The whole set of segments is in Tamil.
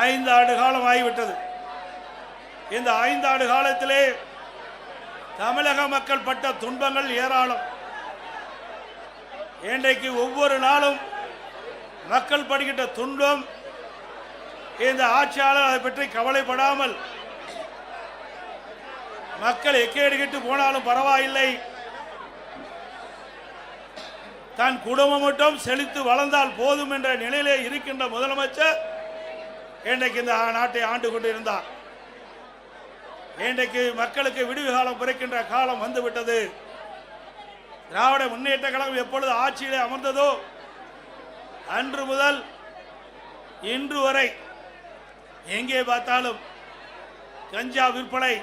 5 ஆண்டு காலம் ஆகிவிட்டது. இந்த 5 ஆண்டு காலத்திலே தமிழக மக்கள் பட்ட துன்பங்கள் ஏராளம். இன்றைக்கு ஒவ்வொரு நாளும் மக்கள் படுகின்ற துன்பம், இந்த ஆட்சியாளர் அதை பற்றி கவலைப்படாமல் மக்கள் எக்கேடுகிட்டு போனாலும் பரவாயில்லை, தன் குடும்பம் மட்டும் செழித்து வளர்ந்தால் போதும் என்ற நிலையிலே இருக்கின்ற முதலமைச்சர் இன்றைக்கு இந்த நாட்டை ஆண்டு கொண்டிருந்தார். இன்றைக்கு மக்களுக்கு விடுவு காலம் பிறக்கின்ற காலம் வந்துவிட்டது. திராவிட முன்னேற்ற கழகம் எப்பொழுது ஆட்சியிலே அமர்ந்ததோ அன்று முதல் இன்று வரை எங்கே பார்த்தாலும் கஞ்சா விற்பனை,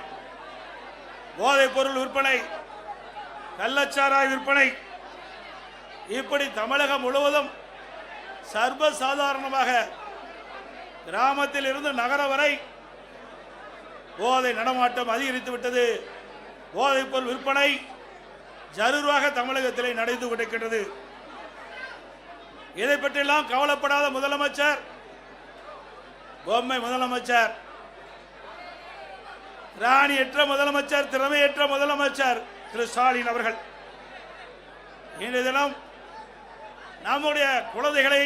போதைப் பொருள் விற்பனை, கள்ளச்சாராய விற்பனை, இப்படி தமிழகம் முழுவதும் சர்வசாதாரணமாக கிராமத்தில் இருந்து நகரம் வரை போதை நடமாட்டம் அதிகரித்து விட்டது. போதைப் பொருள் விற்பனை ஜரூராக தமிழகத்திலே நடந்து கொண்டிருக்கின்றது. இதை பற்றியெல்லாம் கவலைப்படாத முதலமைச்சர், பொம்மை முதலமைச்சர், ராணியற்ற முதலமைச்சர், திறமையற்ற முதலமைச்சர் திரு ஸ்டாலின் அவர்கள் இன்றைய தினம் நம்முடைய குழந்தைகளை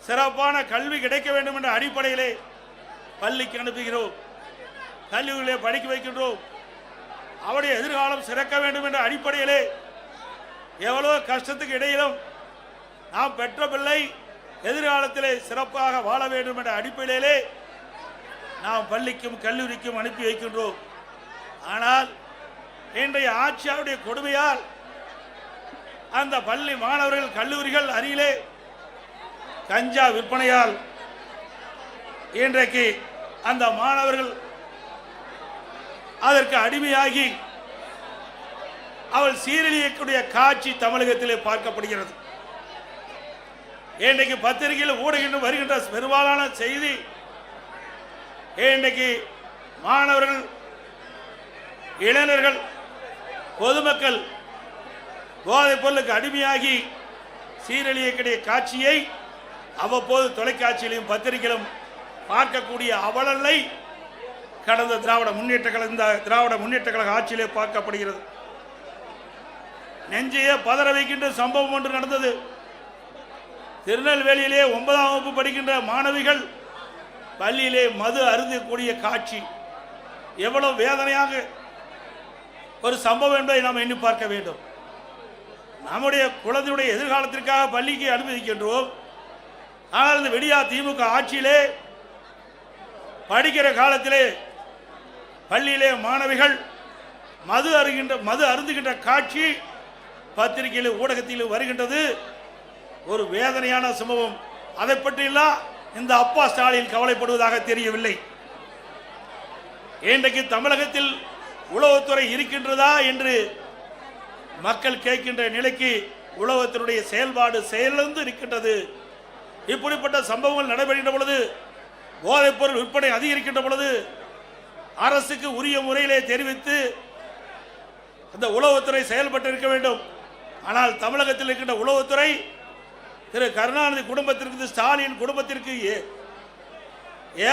சிறப்பான கல்வி கிடைக்க வேண்டும் என்ற அடிப்படையிலே பள்ளிக்கு அனுப்புகிறோம், கல்லூரியிலே படிக்க வைக்கின்றோம். அவருடைய எதிர்காலம் சிறக்க வேண்டும் என்ற அடிப்படையிலே எவ்வளவு கஷ்டத்துக்கு இடையிலும் நாம் பெற்ற பிள்ளை எதிர்காலத்திலே சிறப்பாக வாழ வேண்டும் என்ற அடிப்படையிலே நாம் பள்ளிக்கும் கல்லூரிக்கும் அனுப்பி வைக்கின்றோம். ஆனால் இன்றைய ஆட்சியாளருடைய கொடுமையால் அந்த பள்ளி மாணவர்கள் கல்லூரிகள் அருகிலே கஞ்சா விற்பனையால் இன்றைக்கு அந்த மாணவர்கள் அதற்கு அடிமையாகி அவள் சீரழியக்கூடிய காட்சி தமிழகத்திலே பார்க்கப்படுகிறது. இன்றைக்கு பத்திரிகையில் ஊடகங்கள் வருகின்ற பெரும்பாலான செய்தி, இன்றைக்கு மாணவர்கள், இளைஞர்கள், பொதுமக்கள் போதைப் பொருளுக்கு அடிமையாகி சீரழியக்கூடிய காட்சியை அவ்வப்போது தொலைக்காட்சியிலும் பத்திரிகையிலும் பார்க்கக்கூடிய அவலங்களை கடந்த திராவிட முன்னேற்ற கழக ஆட்சியிலே பார்க்கப்படுகிறது. நெஞ்சையே பதற வைக்கின்ற சம்பவம் ஒன்று நடந்தது. திருநெல்வேலியிலே 9ஆம் வகுப்பு படிக்கின்ற மாணவிகள் பள்ளியிலே மது அருந்தக்கூடிய காட்சி எவ்வளவு வேதனையாக ஒரு சம்பவம் என்பதை நாம் எண்ணி பார்க்க வேண்டும். நம்முடைய குழந்தையுடைய எதிர்காலத்திற்காக பள்ளிக்கு அனுமதிக்கின்றோம். ஆனால் இந்த விடியா திமுக ஆட்சியிலே படிக்கிற காலத்திலே பள்ளியிலே மாணவிகள் மது அருந்துகின்ற காட்சி பத்திரிகையில் ஊடகத்தில் வருகின்றது. ஒரு வேதனையான சம்பவம். அதை பற்றியெல்லாம் இந்த அப்பா ஸ்டாலின் கவலைப்படுவதாக தெரியவில்லை. இன்றைக்கு தமிழகத்தில் உளவுத்துறை இருக்கின்றதா என்று மக்கள் கேட்கின்ற நிலைக்கு உளவுத்துறையுடைய செயல்பாடு செயலிழந்து இருக்கின்றது. இப்படிப்பட்ட சம்பவங்கள் நடைபெறுகின்ற பொழுது, போதைப் பொருள் விற்பனை அதிகரிக்கின்ற பொழுது அரசுக்கு உரிய முறையிலே தெரிவித்து அந்த உளவுத்துறை செயல்பட்டு இருக்க வேண்டும். ஆனால் தமிழகத்தில் இருக்கின்ற உளவுத்துறை திரு கருணாநிதி குடும்பத்திற்கு, ஸ்டாலின் குடும்பத்திற்கு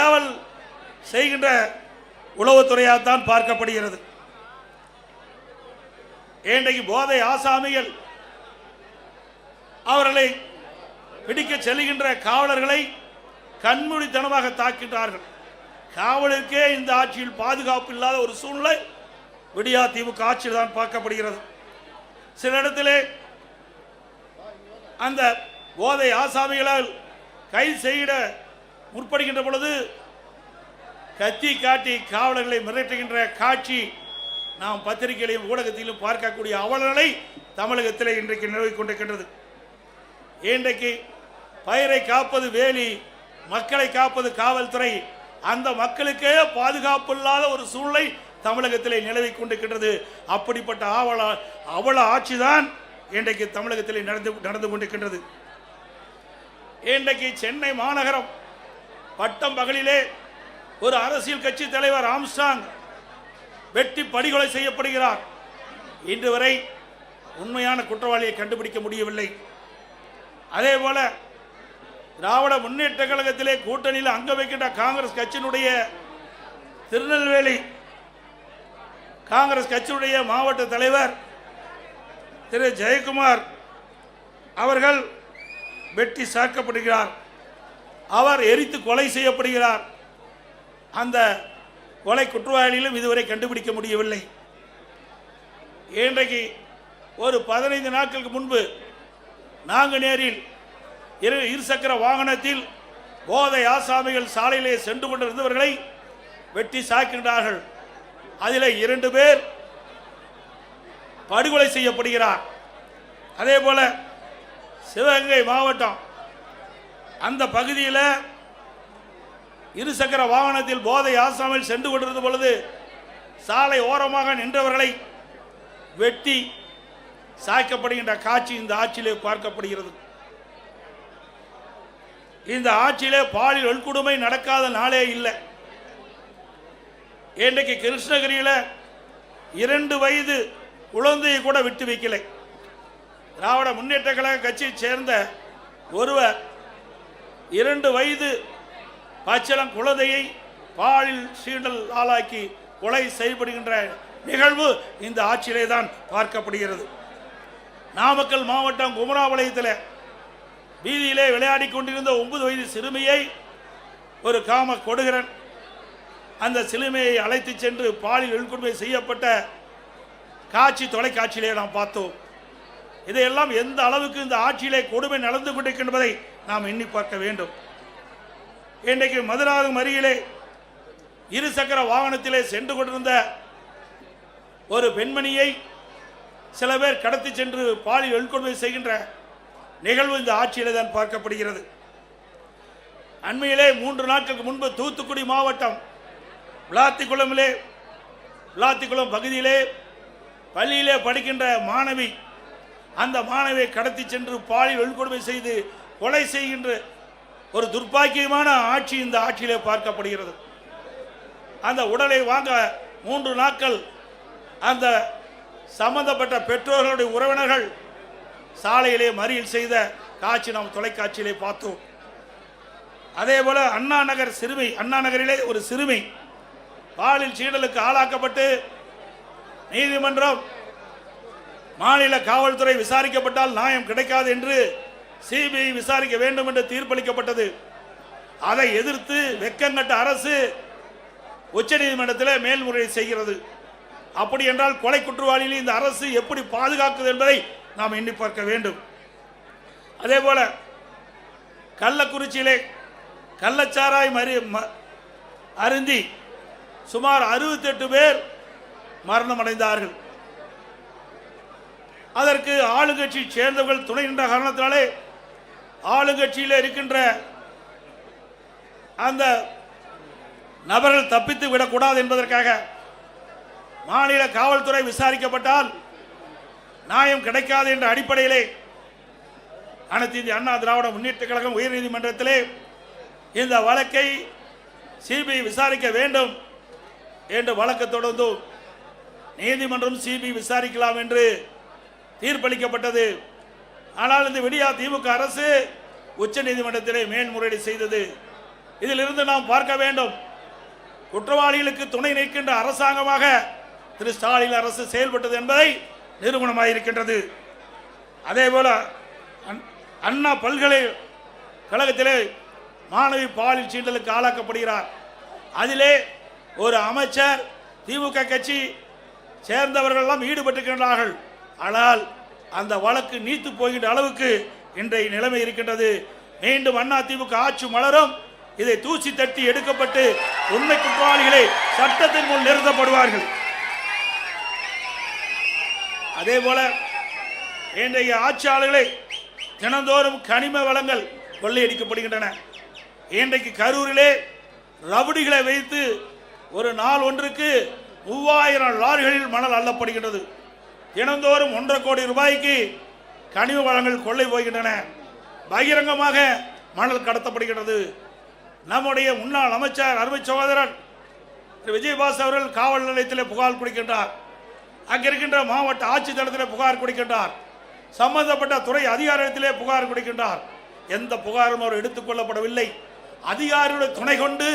ஏவல் செய்கின்ற உளவுத்துறையாகத்தான் பார்க்கப்படுகிறது. இன்றைக்கு போதை ஆசாமிகள் அவர்களை பிடிக்க செல்கின்ற காவலர்களை கண்மூடித்தனமாக தாக்கின்றார்கள். காவலருக்கே இந்த ஆட்சியில் பாதுகாப்பு இல்லாத ஒரு சூழ்நிலை விடியா திமுக ஆட்சியில் தான் பார்க்கப்படுகிறது. சில இடத்திலே அந்த போதை ஆசாமிகளால் கைது செய்ய முற்படுகின்ற பொழுது கத்தி காட்டி காவலர்களை மிரட்டுகின்ற காட்சி நாம் பத்திரிகையிலும் ஊடகத்திலும் பார்க்கக்கூடிய அவலங்களை தமிழகத்தில் இன்றைக்கு நிலவிக் கொண்டிருக்கின்றது. இன்றைக்கு பயிரை காப்பது வேலி, மக்களை காப்பது காவல்துறை. அந்த மக்களுக்கே பாதுகாப்பு இல்லாத ஒரு சூழ்நிலை தமிழகத்திலே நிலவிக் கொண்டிருக்கின்றது. அப்படிப்பட்ட அவல ஆட்சிதான் இன்றைக்கு தமிழகத்திலே நடந்து கொண்டிருக்கின்றது. இன்றைக்கு சென்னை மாநகரம் பட்டம் பகலிலே ஒரு அரசியல் கட்சி தலைவர் ஆம்ஸ்ட்ராங் வெட்டி படுகொலை செய்யப்படுகிறார். இன்று வரை உண்மையான குற்றவாளியை கண்டுபிடிக்க முடியவில்லை. அதேபோல திராவிட முன்னேற்ற கழகத்திலே கூட்டணியில் அங்க வைக்கின்ற காங்கிரஸ் கட்சியினுடைய திருநெல்வேலி காங்கிரஸ் கட்சியுடைய மாவட்ட தலைவர் திரு ஜெயக்குமார் அவர்கள் வெட்டி சாக்கப்படுகிறார். அவர் எரித்து கொலை செய்யப்படுகிறார். அந்த கொலை குற்றவாளிகளும் இதுவரை கண்டுபிடிக்க முடியவில்லை. இன்றைக்கு ஒரு 15 நாட்களுக்கு முன்பு நாங்குநேரில் இருசக்கர வாகனத்தில் போதை ஆசாமிகள் சாலையிலே சென்று கொண்டிருந்தவர்களை வெட்டி சாய்க்கின்றார்கள். அதில் 2 பேர் படுகொலை செய்யப்படுகிறார். அதே போல சிவகங்கை மாவட்டம் அந்த பகுதியில் இருசக்கர வாகனத்தில் போதை ஆசாமில் சென்று கொண்டிருந்த பொழுது சாலை ஓரமாக நின்றவர்களை வெட்டி சாய்க்கப்படுகின்ற காட்சி இந்த ஆட்சியிலே பார்க்கப்படுகிறது. இந்த ஆட்சியிலே பாலியல் வன்கொடுமை நடக்காத நாளே இல்லை. இன்றைக்கு கிருஷ்ணகிரியில் 2 வயது குழந்தையை கூட விட்டு வைக்கலை. திராவிட முன்னேற்ற கழக கட்சியை சேர்ந்த ஒருவர் 2 வயது பச்சிளம் குழந்தையை பாலியல் சீண்டல் ஆளாக்கி கொலை செய்யப்படுகின்ற நிகழ்வு இந்த ஆட்சியிலே தான் பார்க்கப்படுகிறது. நாமக்கல் மாவட்டம் குமராபாளையத்தில் வீதியிலே விளையாடி கொண்டிருந்த 9 வயது சிறுமியை ஒரு காம கொடுகிறன் அந்த சிறுமியை அழைத்து சென்று பாலியல் வன்கொடுமை செய்யப்பட்ட காட்சி தொலைக்காட்சியிலே நாம் பார்த்தோம். இதையெல்லாம் எந்த அளவுக்கு இந்த ஆட்சியிலே கொடுமை நடந்து கொண்டிருக்கின்றதை நாம் எண்ணி பார்க்க வேண்டும். இன்றைக்கு மதுராந்தகம் அருகிலே இருசக்கர வாகனத்திலே சென்று கொண்டிருந்த ஒரு பெண்மணியை சில பேர் கடத்தி சென்று பாலியல் வன்கொடுமை செய்கின்ற நிகழ்வு இந்த ஆட்சியிலே தான் பார்க்கப்படுகிறது. அண்மையிலே 3 நாட்களுக்கு முன்பு தூத்துக்குடி மாவட்டம் விளாத்திக்குளம் பகுதியிலே பள்ளியிலே படிக்கின்ற மாணவி அந்த மாணவியை கடத்தி சென்று பாலியல் வன்கொடுமை செய்து கொலை செய்கின்ற ஒரு துர்ப்பாக்கியமான ஆட்சி இந்த ஆட்சியிலே பார்க்கப்படுகிறது. அந்த உடலை வாங்க 3 நாட்கள் அந்த சம்பந்தப்பட்ட பெற்றோர்களுடைய உறவினர்கள் சாலையிலே மறியல் செய்த காட்சி நாம் தொலைக்காட்சியிலே பார்த்தோம். அதே போல அண்ணா நகரிலே ஒரு சிறுமி பாலியல் சீண்டலுக்கு ஆளாக்கப்பட்டு நீதிமன்றம் மாநில காவல்துறை விசாரிக்கப்பட்டால் நியாயம் கிடைக்காது என்று சிபிஐ விசாரிக்க வேண்டும் என்று தீர்ப்பளிக்கப்பட்டது. அதை எதிர்த்து வெக்கங்கட்ட அரசு உச்சநீதிமன்றத்தில் மேல்முறையீடு செய்கிறது. அப்படி என்றால் கொலை குற்றவாளிகளை இந்த அரசு எப்படி பாதுகாக்குது என்பதை நாம் எண்ணி பார்க்க வேண்டும். அதே போல கள்ளக்குறிச்சியிலே கள்ளச்சாராய் அருந்தி சுமார் 68 பேர் மரணம் அடைந்தார்கள். அதற்கு ஆளுங்கட்சி சேர்ந்தவர்கள் துணை நின்ற காரணத்தினாலே ஆளுங்கட்சியில் இருக்கின்ற அந்த நபர்கள் தப்பித்து விடக்கூடாது என்பதற்காக மாநில காவல்துறை விசாரிக்கப்பட்டால் நியாயம் கிடைக்காது என்ற அடிப்படையிலே அனைத்து இந்திய அண்ணா திராவிட முன்னேற்ற கழகம் உயர்நீதிமன்றத்திலே இந்த வழக்கை சிபிஐ விசாரிக்க வேண்டும் என்று வழக்கு தொடர்ந்து நீதிமன்றம் சிபிஐ விசாரிக்கலாம் என்று தீர்ப்பளிக்கப்பட்டது. ஆனால் இந்த விடியா திமுக அரசு உச்ச நீதிமன்றத்திலே மேல்முறையீடு செய்தது. இதிலிருந்து நாம் பார்க்க வேண்டும், குற்றவாளிகளுக்கு துணை நிற்கின்ற அரசாங்கமாக திரு ஸ்டாலின் அரசு செயல்பட்டது என்பதை நிரூபணமாயிருக்கின்றது. அதே போல அண்ணா பல்கலைக்கழகத்திலே மாணவி பாலியல் சீண்டலுக்கு ஆளாக்கப்படுகிறார். அதிலே ஒரு அமைச்சர் திமுக கட்சி சேர்ந்தவர்கள் எல்லாம் ஈடுபட்டிருக்கின்றார்கள். ஆனால் அந்த வழக்கு நீத்து போகின்ற அளவுக்கு இன்றைய நிலைமை இருக்கின்றது. மீண்டும் அண்ணா திமுக ஆட்சி மலரும், இதை தூசி தட்டி எடுக்கப்பட்டு உண்மை குற்றவாளிகளை சட்டத்தின் முன் நிறுத்தப்படுவார்கள். அதே போல இன்றைய ஆட்சியாளர்களை தினந்தோறும் கனிம வளங்கள் கொள்ளையடிக்கப்படுகின்றன. இன்றைக்கு கரூரிலே ரவுடிகளை வைத்து ஒரு நாள் ஒன்றுக்கு 3000 லாரிகளில் மணல் அள்ளப்படுகின்றது. தினந்தோறும் 1.5 கோடி ரூபாய்க்கு கனிம வளங்கள் கொள்ளை போகின்றன. பகிரங்கமாக மணல் கடத்தப்படுகிறது. நம்முடைய முன்னாள் அமைச்சர் அருமை சகோதரர் விஜயபாஸ் அவர்கள் காவல் நிலையத்தில் புகார் கொடுக்கின்றார். அங்கிருக்கின்ற மாவட்ட ஆட்சித்தளத்திலே புகார் கொடுக்கின்றார். சம்பந்தப்பட்ட துறை அதிகாரத்திலே புகார் கொடுக்கின்றார். எந்த புகாரும் அவர் எடுத்துக் கொள்ளப்படவில்லை. அதிகாரிகளுடைய துணை கொண்டு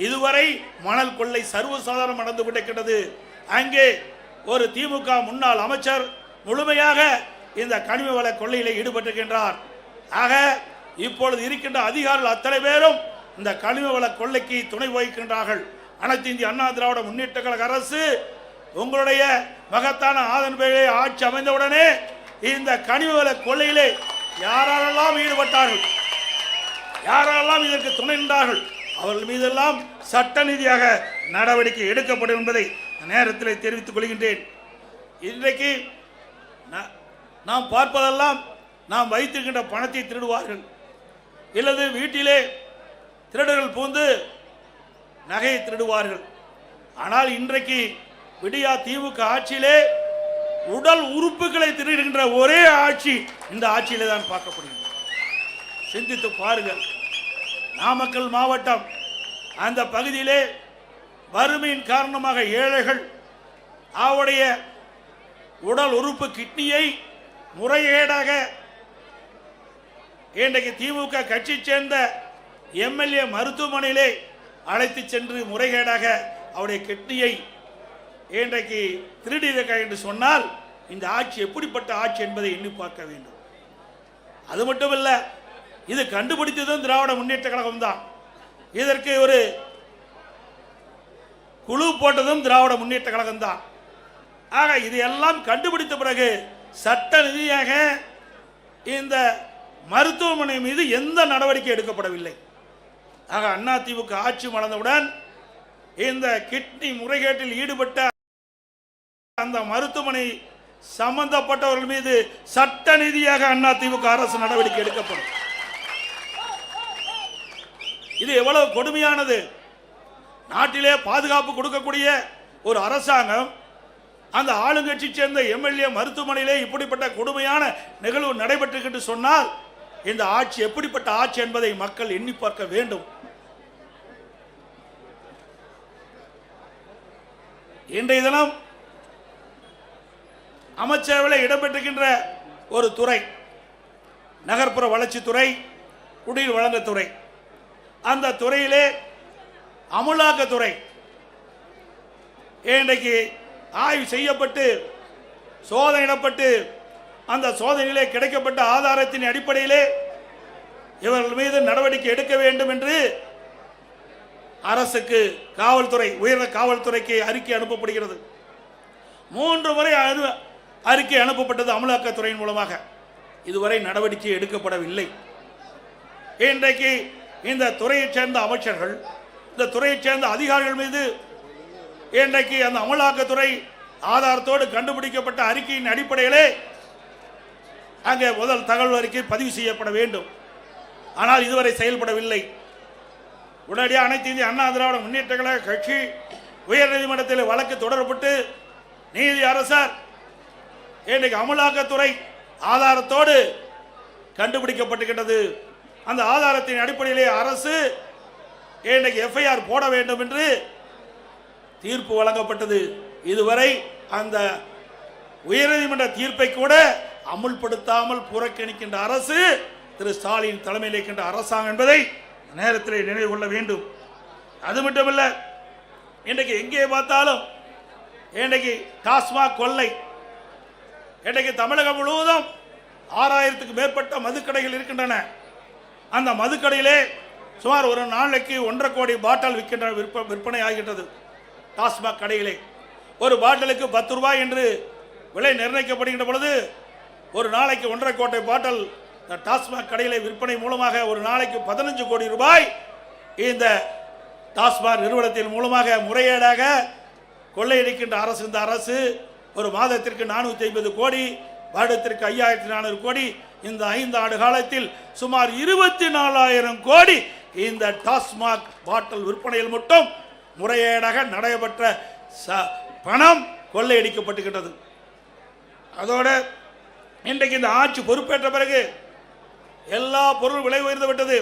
இதுவரை மணல் கொள்ளை சர்வசாதாரணம் நடந்து கொண்டிருக்கிறது. அங்கே ஒரு திமுக முன்னாள் அமைச்சர் முழுமையாக இந்த கனிம வள கொள்ளையிலே ஈடுபட்டிருக்கின்றார். ஆக இப்பொழுது இருக்கின்ற அதிகாரிகள் அத்தனை பேரும் இந்த கனிம வள கொள்ளைக்கு துணை வகிக்கின்றார்கள். அனைத்து இந்திய அண்ணா திராவிட முன்னேற்ற கழக அரசு உங்களுடைய மகத்தான ஆதரவு பேரிலே ஆட்சி அமைந்தவுடனே இந்த கனிம வள கொள்ளையிலே யாரெல்லாம் ஈடுபட்டார்கள், யாரெல்லாம் இதற்கு துணை நின்றார்கள், அவர்கள் மீதெல்லாம் சட்ட ரீதியாக நடவடிக்கை எடுக்கப்படும் என்பதை நேரத்தில் தெரிவித்துக் கொள்கின்றேன். இன்றைக்கு நாம் பார்ப்பதெல்லாம் நாம் வைத்திருக்கின்ற பணத்தை திருடுவார்கள், இல்லது வீட்டிலே திருடர்கள் பூந்து நகையை திருடுவார்கள். ஆனால் இன்றைக்கு விடியா திமுக ஆட்சியிலே உடல் உறுப்புகளை திருடுகின்ற ஒரே ஆட்சி இந்த ஆட்சியிலே தான் பார்க்கப்படுகிறது. சிந்தித்து பாருங்கள். நாமக்கல் மாவட்டம் அந்த பகுதியிலே வறுமையின் காரணமாக ஏழைகள் அவருடைய உடல் உறுப்பு கிட்னியை முறைகேடாக இன்றைக்கு திமுக கட்சி சேர்ந்த எம்எல்ஏ மருத்துவமனையிலே அழைத்து சென்று முறைகேடாக அவருடைய கிட்னியை இன்றைக்கு திருடியிருக்க என்று சொன்னால் இந்த ஆட்சி எப்படிப்பட்ட ஆட்சி என்பதை எண்ணி பார்க்க வேண்டும். அது மட்டுமல்ல, இது கண்டுபிடித்ததும் திராவிட முன்னேற்ற கழகம் தான். இதற்கு ஒரு குழு போட்டதும் திராவிட முன்னேற்ற கழகம் தான். ஆக இதையெல்லாம் கண்டுபிடித்த பிறகு சட்ட ரீதியாக இந்த மருத்துவமனை மீது எந்த நடவடிக்கை எடுக்கப்படவில்லை. ஆக அதிமுக ஆட்சி மலர்ந்தவுடன் இந்த கிட்னி முறைகேட்டில் ஈடுபட்ட அந்த மருத்துவமனை சம்பந்தப்பட்டவர்கள் மீது சட்ட ரீதியாக அதிமுக அரசு நடவடிக்கை எடுக்கப்படும். இது எவ்வளவு கொடுமையானது. நாட்டிலே பாதுகாப்பு கொடுக்கக்கூடிய ஒரு அரசாங்கம் அந்த ஆளுங்கட்சி சேர்ந்த எம்எல்ஏ மருத்துவமனையிலே இப்படிப்பட்ட கொடுமையான நிகழ்வு நடைபெற்று சொன்னால் இந்த ஆட்சி எப்படிப்பட்ட ஆட்சி என்பதை மக்கள் எண்ணி பார்க்க வேண்டும். இன்றைய தினம் அமைச்சரவையில் இடம்பெற்றிருக்கின்ற ஒரு துறை நகர்ப்புற வளர்ச்சித்துறை, குடிநீர் வழங்கத்துறை. அந்த துறையிலே அமலாக்கத்துறை இன்றைக்கு ஆய்வு செய்யப்பட்டு சோதனையிடப்பட்டு அந்த சோதனையிலே கிடைக்கப்பட்ட ஆதாரத்தின் அடிப்படையிலே இவர்கள் மீது நடவடிக்கை எடுக்க வேண்டும் என்று அரசுக்கு காவல்துறை, உயர்ந்த காவல்துறைக்கு அறிக்கை அனுப்பப்படுகிறது. 3 முறை அறிக்கை அனுப்பப்பட்டது அமலாக்கத்துறையின் மூலமாக. இதுவரை நடவடிக்கை எடுக்கப்படவில்லை. இன்றைக்கு இந்த துறையைச் சேர்ந்த அமைச்சர்கள், இந்த துறையைச் சேர்ந்த அதிகாரிகள் மீது இன்றைக்கு அந்த அமலாக்கத்துறை ஆதாரத்தோடு கண்டுபிடிக்கப்பட்ட அறிக்கையின் அடிப்படையிலே அங்கே முதல் தகவல் அறிக்கை பதிவு செய்யப்பட வேண்டும். ஆனால் இதுவரை செயல்படவில்லை. உடனடியாக அனைத்து இந்திய அண்ணா திராவிட முன்னேற்ற கழக கட்சி உயர்நீதிமன்றத்தில் வழக்கு தொடரப்பட்டு நீதி அரசர் இன்றைக்கு அமலாக்கத்துறை ஆதாரத்தோடு கண்டுபிடிக்கப்பட்டிருக்கிறது. அந்த ஆதாரத்தின் அடிப்படையிலே அரசு இன்றைக்கு எஃப்ஐஆர் போட வேண்டும் என்று தீர்ப்பு வழங்கப்பட்டது. இதுவரை அந்த உயர்நீதிமன்ற தீர்ப்பை கூட அமுல்படுத்தாமல் புறக்கணிக்கின்ற அரசு திரு ஸ்டாலின் தலைமையில் இருக்கின்ற அரசாங்கம் என்பதை நேரத்தில் நினைவு கொள்ள வேண்டும். அது மட்டுமல்ல, இன்றைக்கு எங்கே பார்த்தாலும் இன்றைக்கு டாஸ்மாக் கொள்ளை. இன்றைக்கு தமிழகம் முழுவதும் 6000க்கு மேற்பட்ட மதுக்கடைகள் இருக்கின்றன. அந்த மதுக்கடையிலே சுமார் ஒரு நாளைக்கு 1.5 கோடி பாட்டில் விற்பனை ஆகின்றது. டாஸ்மாக் கடையிலே ஒரு பாட்டிலுக்கு 10 ரூபாய் என்று விலை நிர்ணயிக்கப்படுகின்ற பொழுது ஒரு நாளைக்கு 1.5 கோடி பாட்டில் இந்த டாஸ்மாக் கடையிலே விற்பனை மூலமாக ஒரு நாளைக்கு 15 கோடி ரூபாய் இந்த டாஸ்மாக் நிறுவனத்தின் மூலமாக முறையீடாக கொள்ளையடிக்கின்ற அரசு. இந்த அரசு ஒரு மாதத்திற்கு 450 கோடி, வருடத்திற்கு 5400 கோடி, இந்த 5 ஆண்டு காலத்தில் சுமார் 24,000 கோடி இந்த டாஸ்மாக் பாட்டில் விற்பனையில் மட்டும் முறையீடாக நடைபெற்ற பணம் கொள்ளையடிக்கப்பட்டுகின்றது. அதோடு இன்றைக்கு இந்த ஆட்சி பொறுப்பேற்ற பிறகு எல்லா பொருள் விலை உயர்ந்து விட்டது.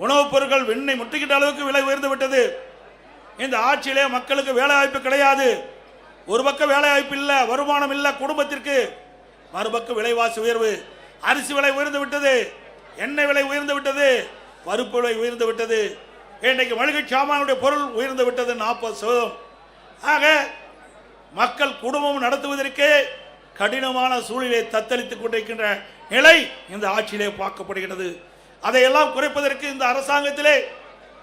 உணவுப் பொருட்கள் விண்ணை முட்டுகின்ற அளவுக்கு விலை உயர்ந்து விட்டது. இந்த ஆட்சியிலே மக்களுக்கு வேலை வாய்ப்பு கிடையாது. ஒரு பக்கம் வேலை வாய்ப்பு இல்லை, வருமானம் இல்லை குடும்பத்திற்கு, மறுபக்கம் விலைவாசி உயர்வு. அரிசி விலை உயர்ந்து விட்டது, எண்ணெய் விலை உயர்ந்து விட்டது, பருப்பு விலை உயர்ந்து விட்டது, இன்றைக்கு மளிகை சாமானுடைய பொருள் உயர்ந்து விட்டது 40%. ஆக மக்கள் குடும்பம் நடத்துவதற்கே கடினமான சூழ்நிலை தத்தளித்துக் கொண்டிருக்கின்ற நிலை இந்த ஆட்சியிலே பார்க்கப்படுகிறது. அதையெல்லாம் குறைப்பதற்கு இந்த அரசாங்கத்திலே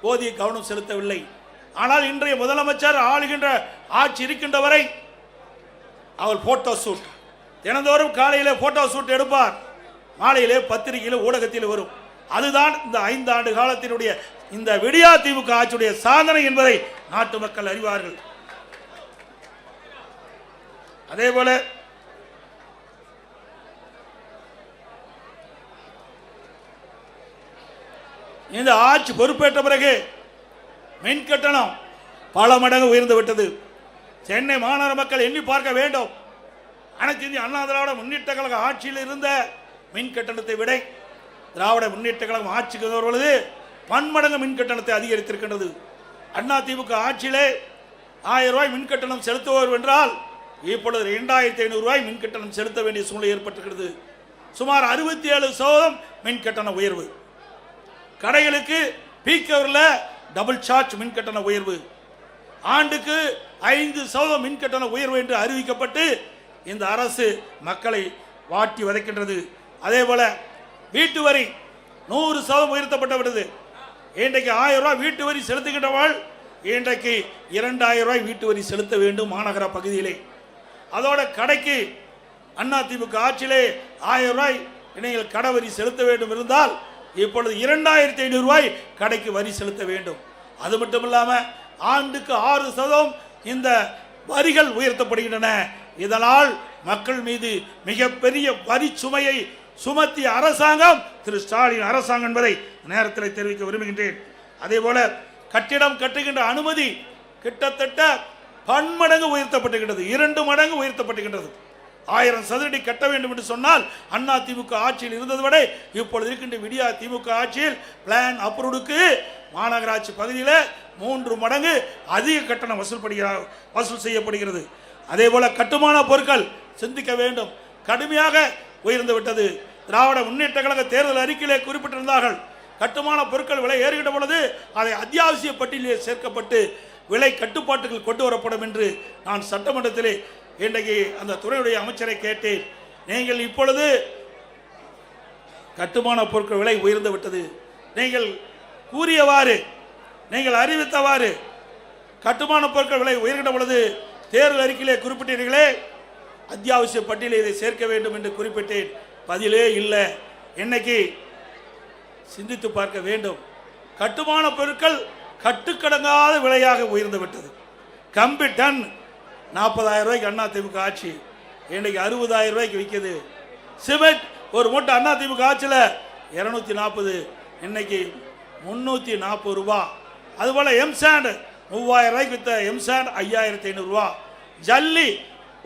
போதிய கவனம் செலுத்தவில்லை. ஆனால் இன்றைய முதலமைச்சர் ஆளுகின்ற ஆட்சி இருக்கின்ற வரை அவர் போட்டோ ஷூட் தினந்தோறும் காலையிலே போட்டோ ஷூட் எடுப்பார், மாலையிலே பத்திரிகையில் ஊடகத்தில் வரும். அதுதான் இந்த 5 ஆண்டு காலத்தினுடைய இந்த விடியா திமுக ஆட்சியுடைய சாதனை என்பதை நாட்டு மக்கள் அறிவார்கள். அதேபோல இந்த ஆட்சி பொறுப்பேற்ற பிறகு மின் கட்டணம் பல மடங்கு உயர்ந்து விட்டது. சென்னை மாநகர மக்கள் எண்ணி பார்க்க வேண்டும். அனைத்து இந்திய அண்ணா திராவிட முன்னேற்ற கழக ஆட்சியில் இருந்த மின் கட்டணத்தை விட திராவிட முன்னேற்ற கழகம் ஆட்சிக்கு வருவது பன்மடங்கு மின் கட்டணத்தை அதிகரித்திருக்கின்றது. அண்ணா திமுக ஆட்சியிலே 1000 ரூபாய் மின் கட்டணம் செலுத்துவோர் என்றால் இப்பொழுது 2500 ரூபாய் மின் கட்டணம் செலுத்த வேண்டிய சூழ்நிலை ஏற்பட்டிருக்கிறது. சுமார் 67% மின் கட்டண உயர்வு. கடைகளுக்கு பீக் ஹவரில் டபுள் சார்ஜ் மின் கட்டண உயர்வு, ஆண்டுக்கு 5% மின் கட்டண உயர்வு என்று அறிவிக்கப்பட்டு இந்த அரசு மக்களை வாட்டி வதைக்கின்றது. அதே போல வீட்டு வரி 100% உயர்த்தப்பட்டு விட்டது. இன்றைக்கு 1000 ரூபாய் வீட்டு வரி செலுத்துகின்றவள் இன்றைக்கு 2000 ரூபாய் வீட்டு வரி செலுத்த வேண்டும் மாநகர பகுதியிலே. அதோட கடைக்கு அண்ணா திமுக ஆட்சியிலே 1000 ரூபாய் நீங்கள் கடை வரி செலுத்த வேண்டும் இருந்தால் இப்பொழுது 2500 ரூபாய் கடைக்கு வரி செலுத்த வேண்டும். அது மட்டும் இல்லாமல் ஆண்டுக்கு 6% இந்த வரிகள் உயர்த்தப்படுகின்றன. இதனால் மக்கள் மீது மிகப்பெரிய வரி சுமையை சுமத்திய அரசாங்கம் திரு ஸ்டாலின் அரசாங்கம் என்பதை நேரத்தில் தெரிவிக்க விரும்புகின்றேன். அதே போல கட்டிடம் கட்டுகின்ற அனுமதி கிட்டத்தட்ட பன்மடங்கு உயர்த்தப்பட்டுகின்றது, 2 மடங்கு உயர்த்தப்பட்டுகின்றது. 1000 சதுரடி கட்ட வேண்டும் என்று சொன்னால் அண்ணா திமுக ஆட்சியில் இருந்தது விட இப்பொழுது இருக்கின்ற விடியா திமுக ஆட்சியில் பிளான் அப்ரூவ்டுக்கு மாநகராட்சி பகுதியில் 3 மடங்கு அதிக கட்டணம் வசூல் செய்யப்படுகிறது. அதே போல கட்டுமான பொருட்கள் சிந்திக்க வேண்டும், கடுமையாக உயர்ந்து விட்டது. திராவிட முன்னேற்ற கழக தேர்தல் அறிக்கையிலே குறிப்பிட்டிருந்தார்கள், கட்டுமான பொருட்கள் விலை ஏறுகின்ற பொழுது அதை அத்தியாவசிய பட்டியலிலே சேர்க்கப்பட்டு விலை கட்டுப்பாட்டுகள் கொண்டு வரப்படும் என்று நான் சட்டமன்றத்திலே இன்றைக்கு அந்த துறையுடைய அமைச்சரை கேட்டேன். நீங்கள் இப்பொழுது கட்டுமான பொருட்கள் விலை உயர்ந்து விட்டது, நீங்கள் கூறியவாறு நீங்கள் அறிவித்தவாறு கட்டுமான பொருட்கள் விலை உயர்கின்ற பொழுது தேர்தல் அறிக்கையிலே குறிப்பிட்டீர்களே அத்தியாவசிய பட்டியலை இதை சேர்க்க வேண்டும் என்று குறிப்பிட்டேன். பதிலே இல்லை. இன்னைக்கு சிந்தித்து பார்க்க வேண்டும். கட்டுமான பொருட்கள் கட்டுக்கடங்காத விலையாக உயர்ந்து விட்டது. கம்பி டன் 40,000 ரூபாய்க்கு அண்ணா திமுக ஆட்சி இன்றைக்கு 60,000 ரூபாய்க்கு விற்கிது. சிமெண்ட் ஒரு மூட்டை அண்ணா திமுக ஆட்சியில் 240, இன்னைக்கு 340 ரூபா. அதுபோல் எம்சாண்ட் 3000 ரூபாய்க்கு விற்ற எம்சாண்ட் 5500 ரூபா. ஜல்லி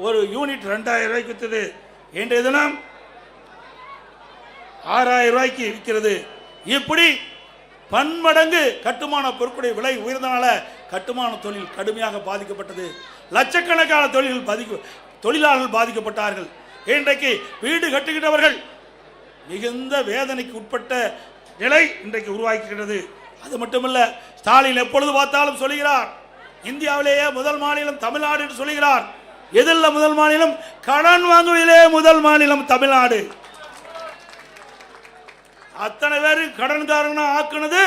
ஒரு யூனிட் 2000 ரூபாய்க்கு விற்றது, இன்றைய தினம் 6000 ரூபாய்க்கு விற்கிறது. இப்படி பன்மடங்கு கட்டுமான பொருட்களுடைய விலை உயர்ந்தனால கட்டுமான தொழில் கடுமையாக பாதிக்கப்பட்டது. லட்சக்கணக்கான தொழிலாளர்கள் பாதிக்கப்பட்டார்கள். இன்றைக்கு வீடு கட்டுகின்றவர்கள் மிகுந்த வேதனைக்கு உட்பட்ட நிலை இன்றைக்கு உருவாக்குகிறது. அது மட்டுமல்ல, ஸ்டாலின் எப்பொழுது பார்த்தாலும் சொல்லுகிறார் இந்தியாவிலேயே முதல் மாநிலம் தமிழ்நாடு என்று சொல்லுகிறார். எதில் முதல் மாநிலம்? கடன் வாங்குவதிலே முதல் மாநிலம் தமிழ்நாடு. அத்தனை பேரும் கடன்காரனா ஆக்குனது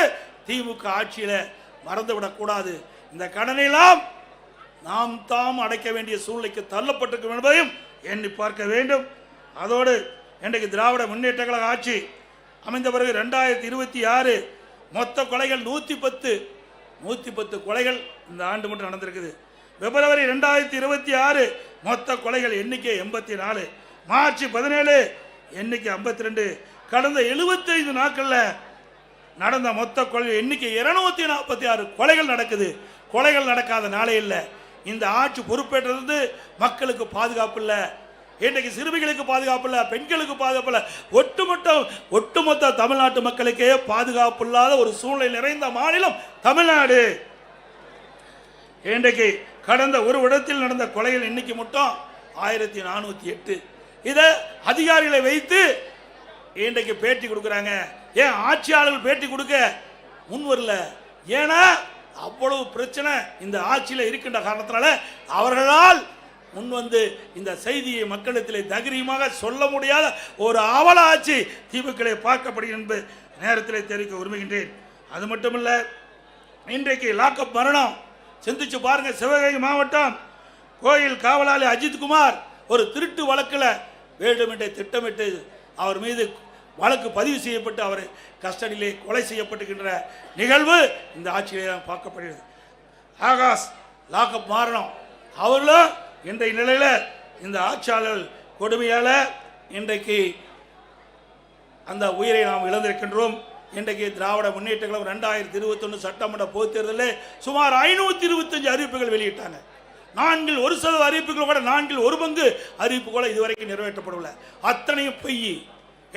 திமுக ஆட்சியில, மறந்துவிடக் கூடாது. இந்த கடனெல்லாம் நாம் தாம் அடைக்க வேண்டிய சூழ்நிலைக்கு தள்ளப்பட்டிருக்கும் என்பதையும் எண்ணி பார்க்க வேண்டும். அதோடு இன்றைக்கு திராவிட முன்னேற்ற கழக ஆட்சி அமைந்த பிறகு 2026 மொத்த கொலைகள் 110 கொலைகள் இந்த ஆண்டு மட்டும் நடந்திருக்குது. பிப்ரவரி 2026 மொத்த கொலைகள் எண்ணிக்கை 84, மார்ச் 17 எண்ணிக்கை 52. கடந்த 75 நாட்களில் நடந்த மொத்த கொலை எண்ணிக்கை 246 கொலைகள் நடக்குது. கொலைகள் நடக்காத நாளே இல்லை. இந்த ஆட்சி பொறுப்பேற்றது மக்களுக்கு பாதுகாப்பு இல்லை, இன்றைக்கு சிறுமிகளுக்கு பாதுகாப்பு இல்லை, பெண்களுக்கு பாதுகாப்பு இல்லை, ஒட்டுமொத்த தமிழ்நாட்டு மக்களுக்கே பாதுகாப்பு இல்லாத ஒரு சூழ்நிலை நிறைந்த மாநிலம் தமிழ்நாடு. இன்றைக்கு கடந்த ஒரு இடத்தில் நடந்த கொலைகள் எண்ணிக்கை மட்டும் 1408. இதை அதிகாரிகளை வைத்து இன்றைக்கு பேட்டி கொடுக்குறாங்க. ஏன் ஆட்சியாளர்கள் பேட்டி கொடுக்க முன் வரல? ஏன்னா அவ்வளவு பிரச்சனை இந்த ஆட்சியில் இருக்கின்ற காரணத்தினால அவர்களால் முன் வந்து இந்த செய்தியை மக்களிடத்திலே தைரியமாக சொல்ல முடியாத ஒரு அவல ஆட்சி திமுக பார்க்கப்படுகிறது என்பது நேரத்தில் தெரிவிக்க விரும்புகின்றேன். அது மட்டுமல்ல, இன்றைக்கு லாக்அப் மரணம் சிந்திச்சு பாருங்க. சிவகங்கை மாவட்டம் கோயில் காவலாளி அஜித்குமார் ஒரு திருட்டு வழக்கில் வேண்டுமென்றே திட்டமிட்டு அவர் மீது வழக்கு பதிவு செய்யப்பட்டு அவர் கஸ்டடியிலே கொலை செய்யப்பட்டுகின்ற நிகழ்வு இந்த ஆட்சியிலே தான் பார்க்கப்படுகிறது. ஆகாஷ் லாக்அப் மாறணும். அவர்களும் இன்றைய நிலையில் இந்த ஆட்சியாளர் கொடுமையால் இன்றைக்கு அந்த உயிரை நாம் இழந்திருக்கின்றோம். இன்றைக்கு திராவிட முன்னேற்ற கழகம் 2021 சட்டமன்ற பொதுத் தேர்தலில் சுமார் 525 அறிவிப்புகள் வெளியிட்டாங்க. 1% அறிவிப்புகள் கூட 1/4 அறிவிப்பு கூட இதுவரைக்கும் நிறைவேற்றப்படவில்லை. அத்தனையும் பொய்.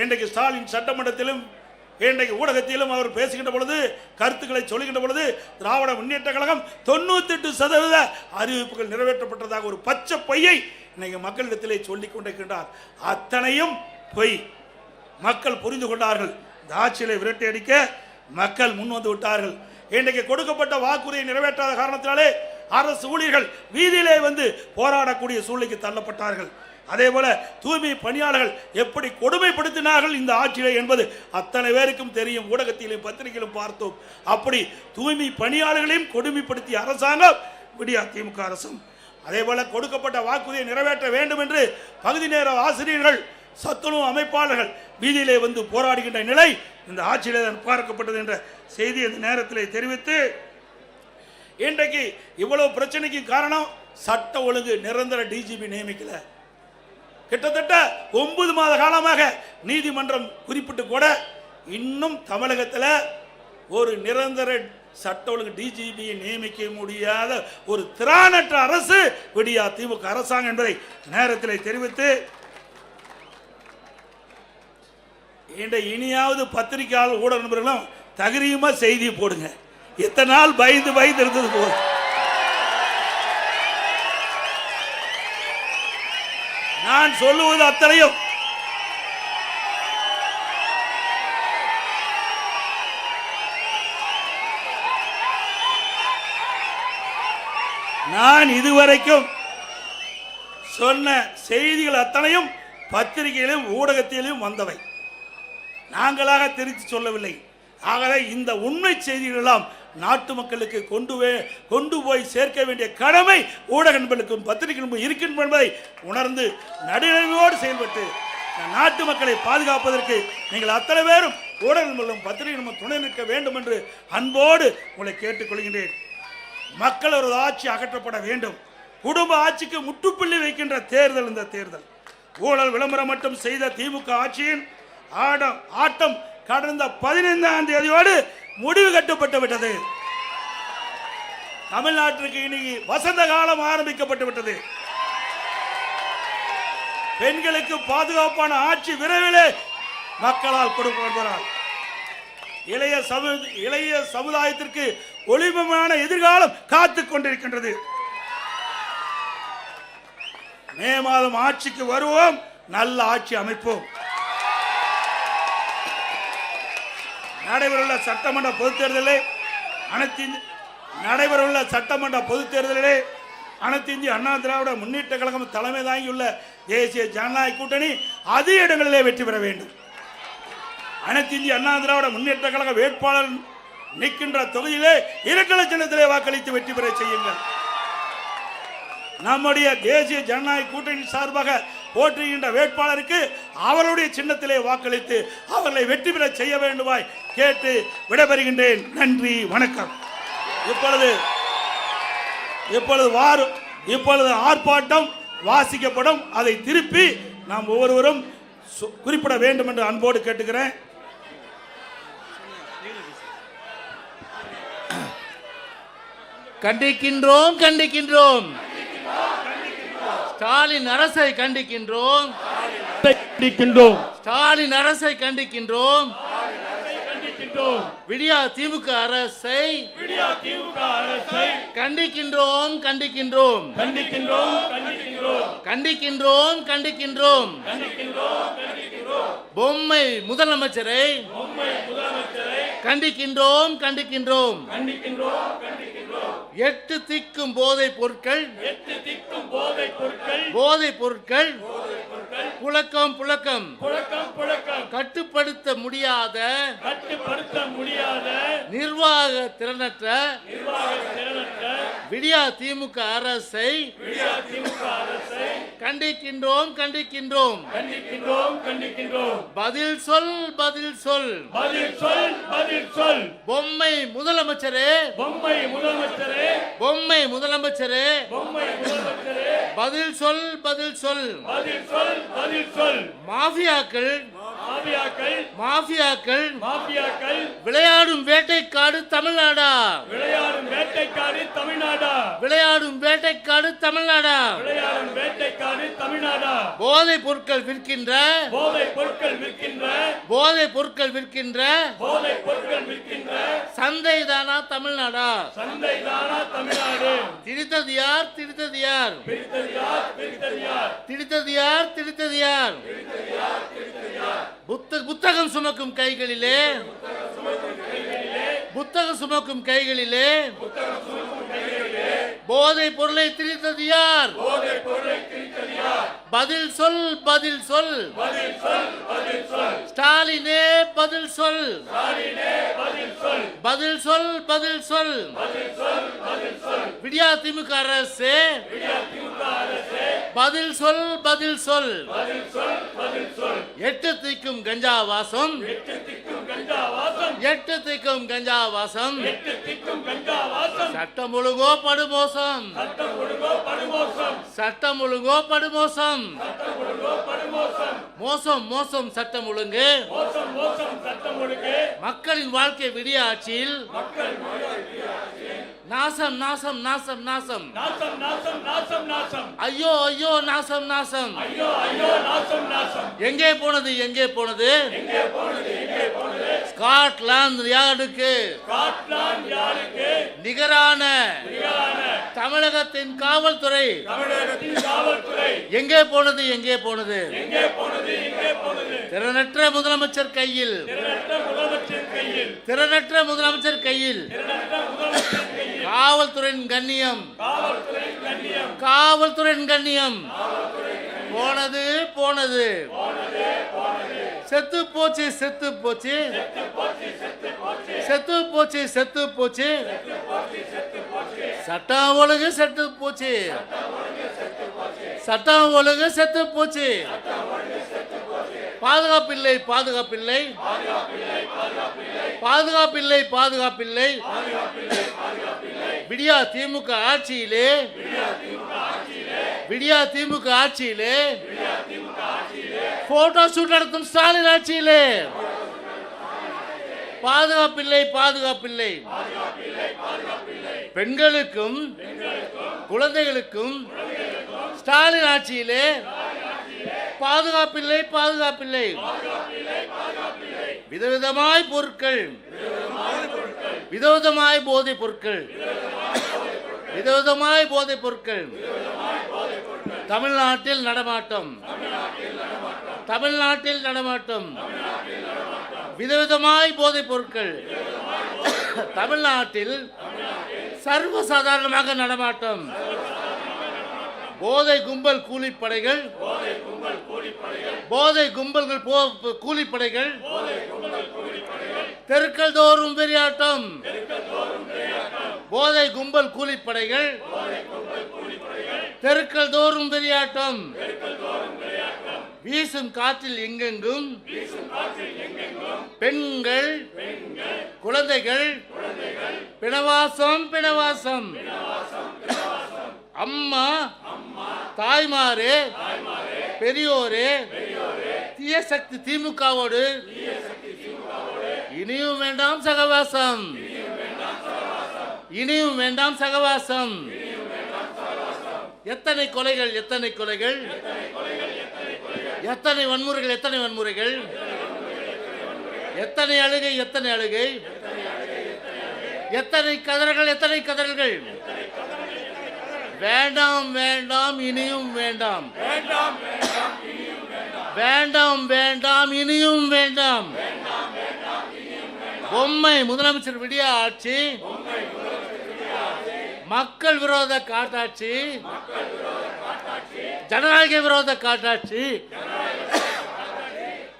இன்றைக்கு ஸ்டாலின் சட்டமன்றத்திலும் இன்றைக்கு ஊடகத்திலும் அவர் பேசுகின்ற பொழுது, கருத்துக்களை சொல்லுகின்ற பொழுது, திராவிட முன்னேற்ற கழகம் 98% அறிவிப்புகள் நிறைவேற்றப்பட்டதாக ஒரு பச்சை பொய்யை இன்னைக்கு மக்களிடத்திலே சொல்லிக் கொண்டிருக்கின்றார். அத்தனையும் பொய். மக்கள் புரிந்து கொண்டார்கள். இந்த ஆட்சியை விரட்டி அடிக்க மக்கள் முன் வந்து விட்டார்கள். இன்றைக்கு கொடுக்கப்பட்ட வாக்குறுதியை நிறைவேற்றாத காரணத்தினாலே அரசு ஊழியர்கள் வீதியிலே வந்து போராடக்கூடிய சூழ்நிலைக்கு தள்ளப்பட்டார்கள். அதே போல தூய்மை பணியாளர்கள் எப்படி கொடுமைப்படுத்தினார்கள் இந்த ஆட்சியிலே என்பது அத்தனை பேருக்கும் தெரியும். ஊடகத்திலும் பத்திரிகையிலும் பார்த்தோம். அப்படி தூய்மை பணியாளர்களையும் கொடுமைப்படுத்திய அரசாங்கம் விடியா திமுக அரசும். அதே போல கொடுக்கப்பட்ட வாக்குறுதியை நிறைவேற்ற வேண்டும் என்று பகுதி நேர ஆசிரியர்கள், சத்துணவு அமைப்பாளர்கள் வீதியிலே வந்து போராடுகின்ற நிலை இந்த ஆட்சியிலே பார்க்கப்பட்டது என்ற செய்தி இந்த நேரத்தில் தெரிவித்து, இன்றைக்கு இவ்வளவு பிரச்சனைக்கு காரணம் சட்ட ஒழுங்கு நிரந்தர டிஜிபி நியமிக்கல. கிட்டத்தட்ட 9 மாத காலமாக நீதிமன்றம் குறிப்பிட்டு கூட இன்னும் தமிழகத்தில் ஒரு நிரந்தர சட்ட ஒழுங்கு டிஜிபியை நியமிக்க முடியாத ஒரு திராணற்ற அரசு விடியா திமுக அரசாங்கம் என்பதை நேரத்தில் தெரிவித்து, இனியாவது பத்திரிகையாளர் ஊடக நண்பர்களும் தகுதியுமா செய்தி போடுங்க. இத்தனை நாள் பயந்து இருந்தது போது நான் சொல்லுவது அத்தனையும் நான் இதுவரைக்கும் சொன்ன செய்திகள் அத்தனையும் பத்திரிகையிலும் ஊடகத்திலும் வந்தவை, நாங்களாக திருத்தி சொல்லவில்லை. ஆகவே இந்த உண்மை செய்திகள் எல்லாம் நாட்டு மக்களுக்கு கொண்டு போய் சேர்க்க வேண்டிய கடமை ஊடக நண்பர்களுக்கும் பத்திரிகைகளுக்கும் இருக்கின்ற என்பதை உணர்ந்து நடுநிலையோடு செயல்பட்டு நாட்டு மக்களை பாதுகாப்பதற்கு நீங்கள் அத்தனை பேரும் ஊடக நண்பர்களும் பத்திரிகைகளும் துணை நிற்க வேண்டும் என்று அன்போடு உங்களை கேட்டுக்கொள்கின்றேன். மக்கள் ஒரு ஆட்சி அகற்றப்பட வேண்டும். குடும்ப ஆட்சிக்கு முற்றுப்புள்ளி வைக்கின்ற தேர்தல் இந்த தேர்தல். ஊழல் விளம்பரம் மட்டும் செய்த திமுக ஆட்சியின் ஆட்டம் கடந்த 15ஆம் தேதியோடு முடிவு கட்டப்பட்டு விட்டது. தமிழ்நாட்டிற்கு இன்னைக்கு வசந்த காலம் ஆரம்பிக்கப்பட்டு விட்டது. பெண்களுக்கு பாதுகாப்பான ஆட்சி விரைவிலே மக்களால் கொடுக்கப்படுகிறார். இளைய சமுதாயத்திற்கு ஒளிமயமான எதிர்காலம் காத்துக் கொண்டிருக்கின்றது. மே மாதம் ஆட்சிக்கு வருவோம், நல்ல ஆட்சி அமைப்போம். நடைபெறவுள்ள சட்டமன்ற பொதுத் தேர்தலிலே அனைத்து இந்திய அண்ணா திராவிட முன்னேற்ற கழகம் தலைமை தாங்கியுள்ள தேசிய ஜனநாயக கூட்டணி அதிக இடங்களிலே வெற்றி பெற வேண்டும். அனைத்து இந்திய அண்ணா திராவிட முன்னேற்ற கழக வேட்பாளர் நிற்கின்ற தொகுதியிலே இரட்டை சின்னத்திலே வாக்களித்து வெற்றி பெற செய்யுங்கள். நம்முடைய தேசிய ஜனநாயக கூட்டணி சார்பாக போற்றுகின்ற வேட்பாளருக்கு அவருடைய சின்னத்திலே வாக்களித்து அவர்களை வெற்றி பெற செய்ய வேண்டுமாய் கேட்டு விடைபெறுகின்றேன். நன்றி, வணக்கம். இப்பொழுது ஆர்ப்பாட்டம் வாசிக்கப்படும். அதை திருப்பி நாம் ஒவ்வொருவரும் குறிப்பிட வேண்டும் என்று அன்போடு கேட்டுக்கிறேன். கண்டிக்கின்றோம் கண்டிக்கின்றோம் ஸ்டாலின் அரசை கண்டிக்கின்றோம் ஸ்டாலின் அரசை கண்டிக்கின்றோம் விடியா திமுக அரசை கண்டிக்கின்றோம் கண்டிக்கின்றோம் கண்டிக்கின்றோம் பொம்மை முதலமைச்சரை கண்டிக்கின்றோம் கண்டிக்கின்றோம் எட்டு திக்கும் போதைப் பொருட்கள் போதைப் பொருட்கள் புழக்கம் புழக்கம் கட்டுப்படுத்த முடியாத நிர்வாக திறனற்ற விடியா திமுக அரசை கண்டிக்கின்றோம் கண்டிக்கின்றோம் பதில் சொல் பதில் சொல் பொம்மை முதலமைச்சரே பொம்மை முதலமைச்சரே பதில் சொல் பதில் சொல் மாஃபியாக்கள் விளையாடும் வேட்டைக்காடு தமிழ்நாடா விளையாடும் வேட்டைக்காடு தமிழ்நாடா போதைப் பொருட்கள் விற்கின்ற போதைப் பொருட்கள் விற்கின்ற சந்தை தானா தமிழ்நாடா திடித்தது யார் திடித்தது யார் திடித்தது யார் திடித்தது யார் புத்தகம் சுமக்கும் கைகளிலே புத்தகம் சுமக்கும் கைகளிலே போதை பொருளை திரித்தது யார் பதில் சொல் பதில் சொல் ஸ்டாலினே பதில் சொல் பதில் சொல் பதில் சொல் விடியா திமுக அரசு பதில் சொல் பதில் சொல் எட்டு திக்கும் கஞ்சா வாசம் எட்டு திக்கும் கஞ்சா வாசம் சட்டம் ஒழுங்கோ படுமோசம் சட்டம் ஒழுங்கோ படுமோசம் மோசம் மோசம் சட்டம் ஒழுங்கு மக்களின் வாழ்க்கை விடிய ஆட்சியில் நாசம் நாசம் நாசம் நாசம் ஐயோ ஐயோ நாசம் நாசம் எங்கே போனது எங்கே போனது ஸ்காட்லாந்து யார்டுக்கு நிகரான தமிழகத்தின் காவல்துறை எங்கே போனது எங்கே போனது திறனற்ற முதலமைச்சர் கையில் திறனற்ற முதலமைச்சர் கையில் காவல்துறையின் கண்ணியம் காவல்துறையின் கண்ணியம் போனது போனது செத்து போச்சு செத்து போச்சு செத்து போச்சு செத்து போச்சு சட்டம் ஒழுங்கு செத்து போச்சு சட்டம் ஒழுங்கு செத்து போச்சு பாதுகாப்பில்லை பாதுகாப்பில்லை பாதுகாப்பில்லை பாதுகாப்பில்லை விடியா திமுக ஆட்சியிலே விடியா திமுக ஆட்சியிலே போட்டோ ஷூட் நடத்தும் ஸ்டாலின் ஆட்சியிலே பாதுகாப்பில்லை பாதுகாப்பில்லை பெண்களுக்கும் குழந்தைகளுக்கும் ஸ்டாலின் ஆட்சியிலே பாதுகாப்பில்லை பாதுகாப்பில்லை விதவிதமாய் பொருட்கள் விதவிதமாய் போதைப் பொருட்கள் விதவிதமாய் போதைப் பொருட்கள் தமிழ்நாட்டில் நடமாட்டம் தமிழ்நாட்டில் நடமாட்டம் விதவிதமாய் போதைப் பொருட்கள் தமிழ்நாட்டில் சர்வசாதாரணமாக நடமாட்டம் போதை கும்பல் கூலிப்படைகள் போதை கும்பல்கள் கூலிப்படைகள் தெருக்கள் தோறும் வெறியாட்டம் போதை கும்பல் கூலிப்படைகள் தெருக்கள் தோறும் வெறியாட்டம் வீசும் காற்றில் எங்கெங்கும் பெண்கள் குழந்தைகள் பிணவாசம் பிணவாசம் அம்மா தாய்மாரே பெரியோரே தீய சக்தி திமுகவோடு இனியும் வேண்டாம் சகவாசம் இனியும் வேண்டாம் சகவாசம் எத்தனை கொலைகள் எத்தனை கொலைகள் எத்தனை வன்முறைகள் எத்தனை வன்முறைகள் எத்தனை அழுகை எத்தனை அழுகை எத்தனை கதறல்கள் எத்தனை கதறல்கள் வேண்டாம் வேண்டாம் இனியும் வேண்டாம் வேண்டாம் வேண்டாம் இனியும் வேண்டாம். பொம்மை முதலமைச்சர் விடிய ஆட்சி, மக்கள் விரோத காட்டாட்சி, ஜனநாயக விரோத காட்டாட்சி,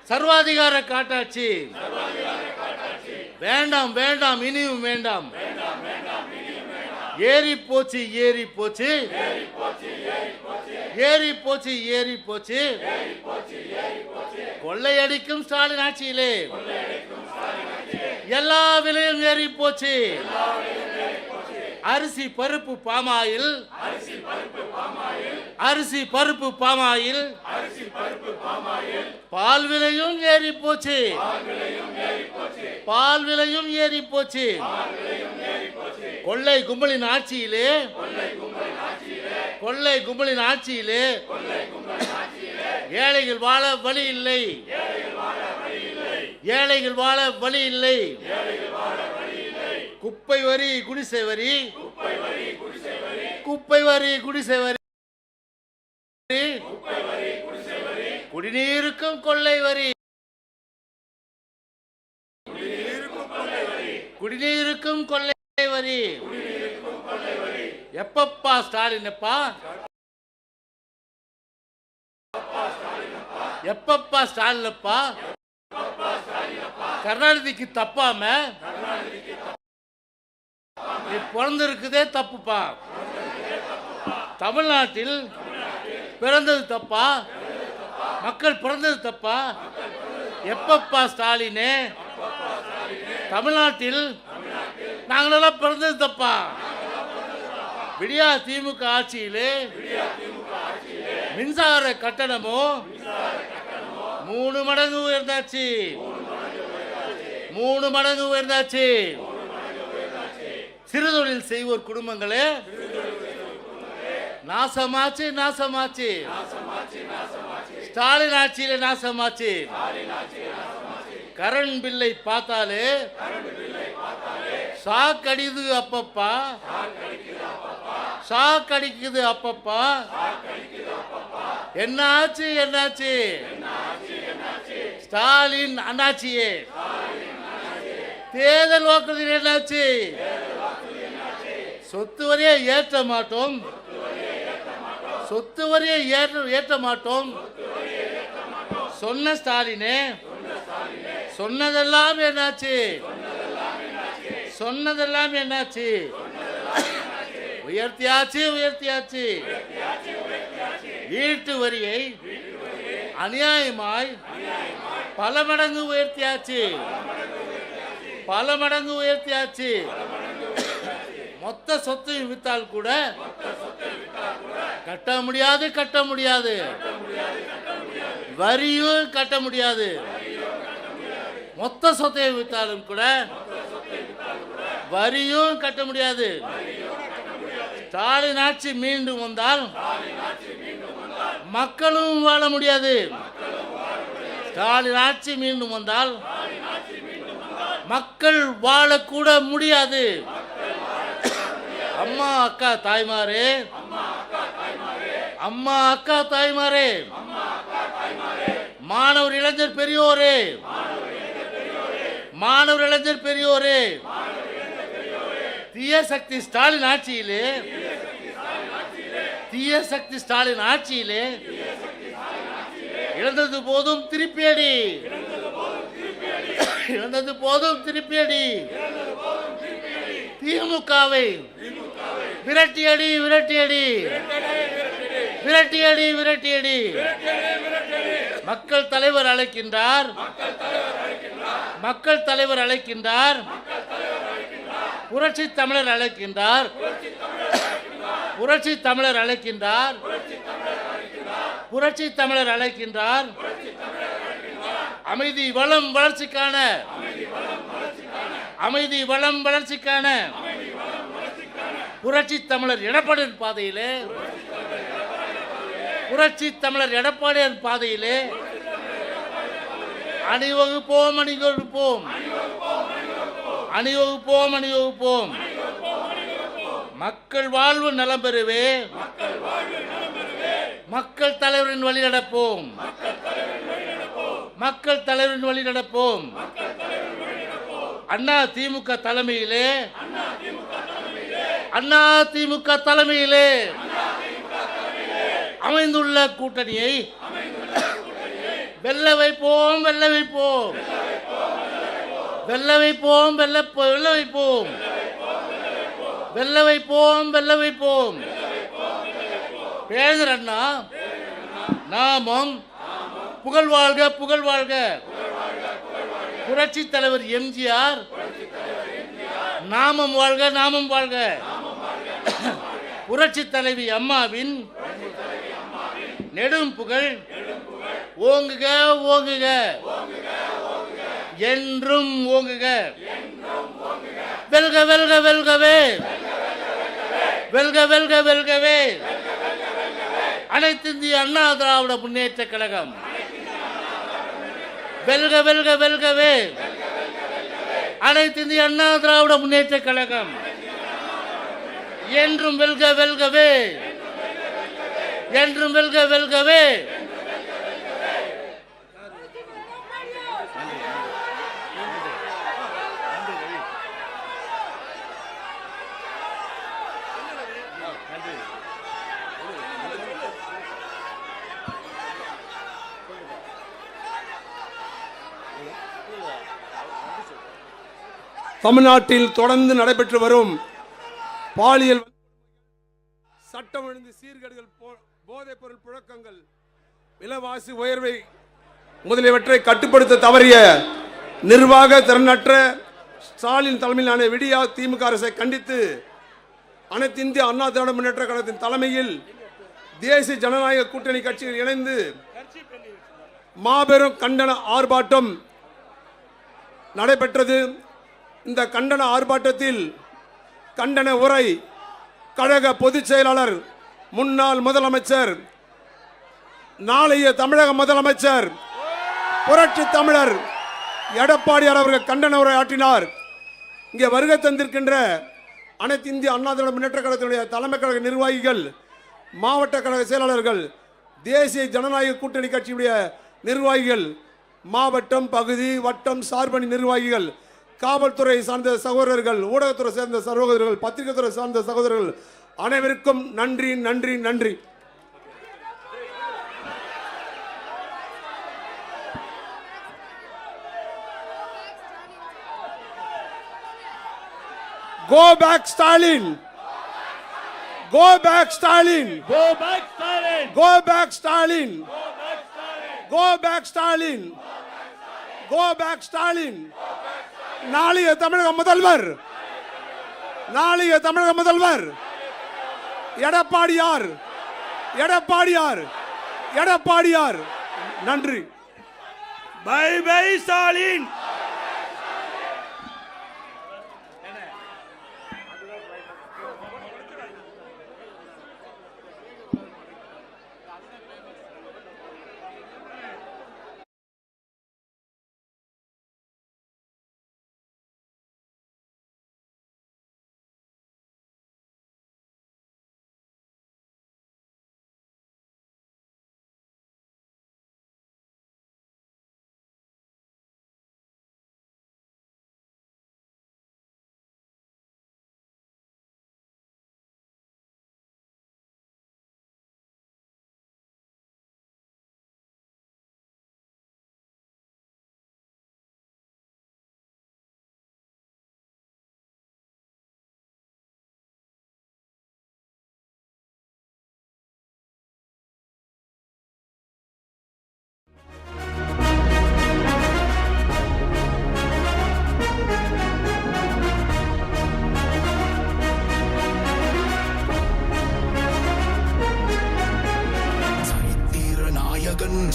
சர்வாதிகார காட்டாட்சி. வேண்டாம் வேண்டாம் இனியும் வேண்டாம். ஏறி போச்சு ஏறி போச்சு, ஏறி போச்சு ஏறி போச்சு கொள்ளையடிக்கும் ஸ்டாலின் ஆட்சியிலே எல்லா விலையும் ஏறி போச்சு. அரிசி பருப்பு பாமாயில், அரிசி பருப்பு பாமாயில், பால் விலையும் ஏறி போச்சு, பால் விலையும் ஏறி போச்சு. கொள்ளை கும்பலின் ஆட்சியிலே, கொள்ளை கும்பலின் ஆட்சியிலே ஏழைகள் வாழ வழி இல்லை, ஏழைகள் வாழ வழி இல்லை. குப்பை வரி குடிசை வரி, குப்பை வரி குடிசை வரி, குடிநீருக்கும் கொள்ளை வரி, குடிநீருக்கும் கொள்ளை வரி. எப்பப்பா ஸ்டாலின் அப்பா, எப்பப்பா ஸ்டாலின் அப்பா, கருணாநிதிக்கு தப்பாம நீ பிறந்திருக்குதே தப்புப்பா. தமிழ்நாட்டில் பிறந்தது தப்பா, மக்கள் பிறந்தது தப்பா? எப்பப்பா ஸ்டாலினே, தமிழ்நாட்டில் நாங்களெல்லாம் பிறந்தது தப்பா? விடியா திமுக ஆட்சியிலே மின்சார கட்டணமோ 3 மடங்கு உயர்ந்தாச்சு, 3 மடங்கு உயர்ந்தாச்சு. சிறுதொழில் செய்வோர் குடும்பங்களே நாசமாச்சு, நாசமாச்சு. ஸ்டாலின் ஆட்சியிலே நாசமாச்சு. கரண்ட் பில்லை பார்த்தாலே ஷாக் அடிக்குது அப்பப்பா, ஷாக் அடிக்குது அப்பப்பா. என்னாச்சு என்னாச்சு ஸ்டாலின் அண்ணாச்சியே, தேர்தல் வாக்குறுதியில் என்னாச்சு? சொத்து வரியை ஏற்ற மாட்டோம், சொத்து வரியை ஏற்ற மாட்டோம் சொன்ன ஸ்டாலினே, சொன்னதெல்லாம் என்னாச்சு? சொன்னதெல்லாம் என்னாச்சு? உயர்த்தியாச்சு, உயர்த்தியாச்சு. வீட்டு வரியை அநியாயமாய் பல மடங்கு உயர்த்தியாச்சு, பல மடங்கு உயர்த்தியாச்சு. மொத்த சொத்தையும் வித்தால் கூட கட்ட முடியாது, கட்ட முடியாது. வரியும் கட்ட முடியாது. மொத்த சொத்தையும் வித்தாலும் கூட வரியும் கட்ட முடியாது. ஸ்டாலின் ஆட்சி மீண்டும் வந்தால் மக்களும் வாழ முடியாது. ஸ்டாலின் ஆட்சி மீண்டும் வந்தால் மக்கள் வாழக்கூட முடியாது. அம்மா அக்கா தாய்மாரே, அம்மா அக்கா தாய்மாரே, மாணவர் இளைஞர் பெரியோரே, மாணவர் இளைஞர் பெரியோரே, தீய சக்தி ஸ்டாலின் ஆட்சியிலே, தீய சக்தி ஸ்டாலின் ஆட்சியிலே இழந்தது போதும் திருப்பியடி, இழந்தது போதும் திருப்பியடி. திமுகவை விரட்டியடி, விரட்டியடி, விரட்டியடி, விரட்டியடி. மக்கள் தலைவர் அழைக்கின்றார், மக்கள் தலைவர் அழைக்கின்றார், புரட்சி தமிழர் அழைக்கின்றார், புரட்சி தமிழர் அழைக்கின்றார், புரட்சி தமிழர் அழைக்கின்றார். அமைதி வளம் வளர்ச்சிக்கான, அமைதி வளம் வளர்ச்சிக்கான புரட்சி தமிழர் எடப்பாடியின் பாதையிலே, புரட்சி தமிழர் எடப்பாடியின் பாதையிலே அணிவகுப்போம், அணிவகுப்போம், அணிவகுப்போம், அணிவகுப்போம். மக்கள் வாழ்வு நலம் பெறுவே மக்கள் தலைவரின் வழி நடப்போம். மக்கள் தலைவரின் வழி நடப்போம். அண்ணா திமுக தலைமையிலே அமைந்துள்ள கூட்டணியை வெல்ல வைப்போம், வெல்ல வைப்போம், வெல்ல வைப்போம், வெல்ல வைப்போம், வெல்ல வைப்போம், வெல்ல வைப்போம். பேசுற அண்ணா நாமம் புகழ் வாழ்க, புகழ் வாழ்க. புரட்சி தலைவர் எம்ஜிஆர் நாமம் வாழ்க, நாமம் வாழ்க. புரட்சி தலைவி அம்மாவின் நெடும் புகழ் ஓங்குக, ஓங்குக, என்றும் ஓங்குக. வெல்க, வெல்க, வெல்கவே, வெல்க, வெல்க, வெல்கவே. அனைத்து இந்திய அண்ணா திராவிட முன்னேற்ற கழகம் வெல்க, வெல்க, வெல்கவே. அனைத்து இந்திய அண்ணா திராவிட முன்னேற்ற கழகம் என்றும் வெல்க, வெல்கவே, என்றும் வெல்க, வெல்கவே. தமிழ்நாட்டில் தொடர்ந்து நடைபெற்று வரும் பாலியல், சட்டம் ஒழுங்கு சீர்கேடுகள், போதைப் பொருள் புழக்கங்கள், விலைவாசி உயர்வை முதலியவற்றை கட்டுப்படுத்த தவறிய நிர்வாக திறனற்ற ஸ்டாலின் தலைமையிலான விடியா திமுக அரசை கண்டித்து அனைத்து இந்திய அண்ணா திராவிட முன்னேற்ற கழகத்தின் தலைமையில் தேசிய ஜனநாயக கூட்டணி கட்சிகள் இணைந்து மாபெரும் கண்டன ஆர்ப்பாட்டம் நடைபெற்றது. இந்த கண்டன ஆர்ப்பாட்டத்தில் கண்டன உரை கழக பொதுச் செயலாளர், முன்னாள் முதலமைச்சர், நாளைய தமிழக முதலமைச்சர், புரட்சி தமிழர் எடப்பாடியார் அவர்கள் கண்டன உரை ஆற்றினார். இங்கே வருகை தந்திருக்கின்ற அனைத்து இந்திய அண்ணா திராவிட முன்னேற்ற கழகத்தினுடைய தலைமை கழக நிர்வாகிகள், மாவட்ட கழக செயலாளர்கள், தேசிய ஜனநாயக கூட்டணி கட்சியுடைய நிர்வாகிகள், மாவட்டம், பகுதி, வட்டம், சார்பணி நிர்வாகிகள், காவல்துறை சார்ந்த சகோதரர்கள், ஊடகத்துறை சேர்ந்த சகோதரர்கள், பத்திரிகை துறை சார்ந்த சகோதரர்கள் அனைவருக்கும் நன்றி, நன்றி, நன்றி. Go back Stalin. Go back Stalin. Go back Stalin. Go back Stalin. Go back Stalin. Go back Stalin. நாளைய தமிழக முதல்வர், நாளைய தமிழக முதல்வர் எடப்பாடியார், எடப்பாடியார், எடப்பாடியார். நன்றி. Bye bye Stalin.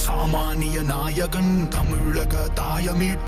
சாமானிய நாயகன் தமிழக தாயமீட்